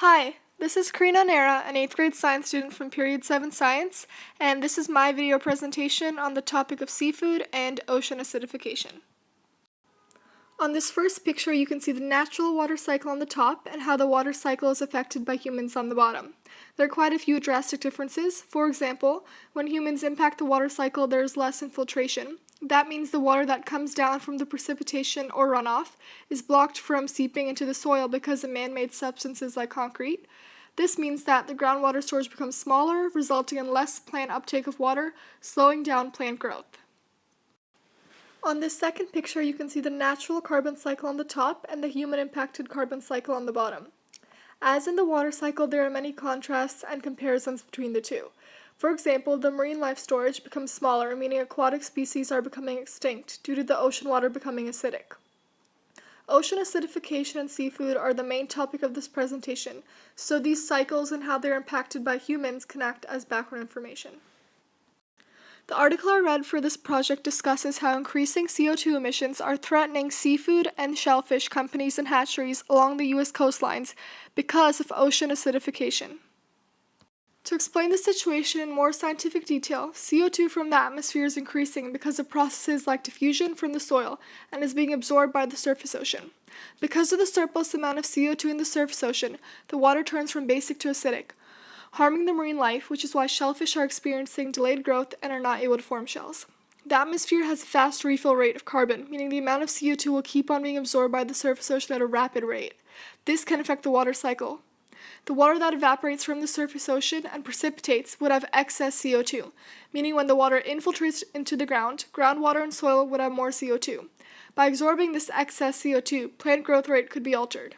Hi, this is Karina, an 8th grade science student from Period 7 Science, and this is my video presentation on the topic of seafood and ocean acidification. On this first picture, you can see the natural water cycle on the top and how the water cycle is affected by humans on the bottom. There are quite a few drastic differences. For example, when humans impact the water cycle, there is less infiltration. That means the water that comes down from the precipitation or runoff is blocked from seeping into the soil because of man-made substances like concrete. This means that the groundwater storage becomes smaller, resulting in less plant uptake of water, slowing down plant growth. On this second picture, you can see the natural carbon cycle on the top and the human-impacted carbon cycle on the bottom. As in the water cycle, there are many contrasts and comparisons between the two. For example, the marine life storage becomes smaller, meaning aquatic species are becoming extinct due to the ocean water becoming acidic. Ocean acidification and seafood are the main topic of this presentation, so these cycles and how they're impacted by humans can act as background information. The article I read for this project discusses how increasing CO2 emissions are threatening seafood and shellfish companies and hatcheries along the U.S. coastlines because of ocean acidification. To explain the situation in more scientific detail, CO2 from the atmosphere is increasing because of processes like diffusion from the soil and is being absorbed by the surface ocean. Because of the surplus amount of CO2 in the surface ocean, the water turns from basic to acidic, harming the marine life, which is why shellfish are experiencing delayed growth and are not able to form shells. The atmosphere has a fast refill rate of carbon, meaning the amount of CO2 will keep on being absorbed by the surface ocean at a rapid rate. This can affect the water cycle. The water that evaporates from the surface ocean and precipitates would have excess CO2, meaning when the water infiltrates into the ground, groundwater and soil would have more CO2. By absorbing this excess CO2, plant growth rate could be altered.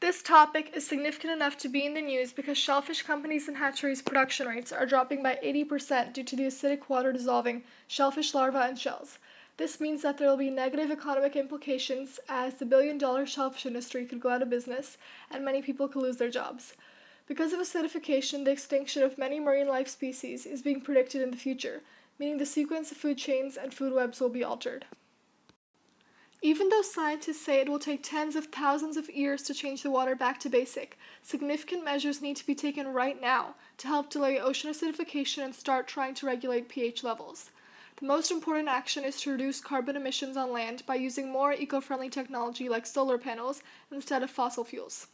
This topic is significant enough to be in the news because shellfish companies and hatcheries' production rates are dropping by 80% due to the acidic water dissolving shellfish larvae and shells. This means that there will be negative economic implications as the billion-dollar shellfish industry could go out of business and many people could lose their jobs. Because of acidification, the extinction of many marine life species is being predicted in the future, meaning the sequence of food chains and food webs will be altered. Even though scientists say it will take tens of thousands of years to change the water back to basic, significant measures need to be taken right now to help delay ocean acidification and start trying to regulate pH levels. The most important action is to reduce carbon emissions on land by using more eco-friendly technology like solar panels instead of fossil fuels.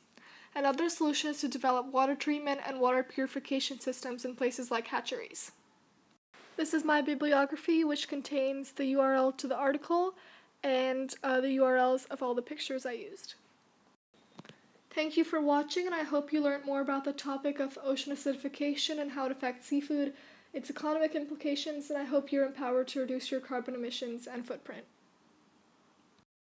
Another solution is to develop water treatment and water purification systems in places like hatcheries. This is my bibliography, which contains the URL to the article and the URLs of all the pictures I used. Thank you for watching, and I hope you learned more about the topic of ocean acidification and how it affects seafood, its economic implications, and I hope you're empowered to reduce your carbon emissions and footprint.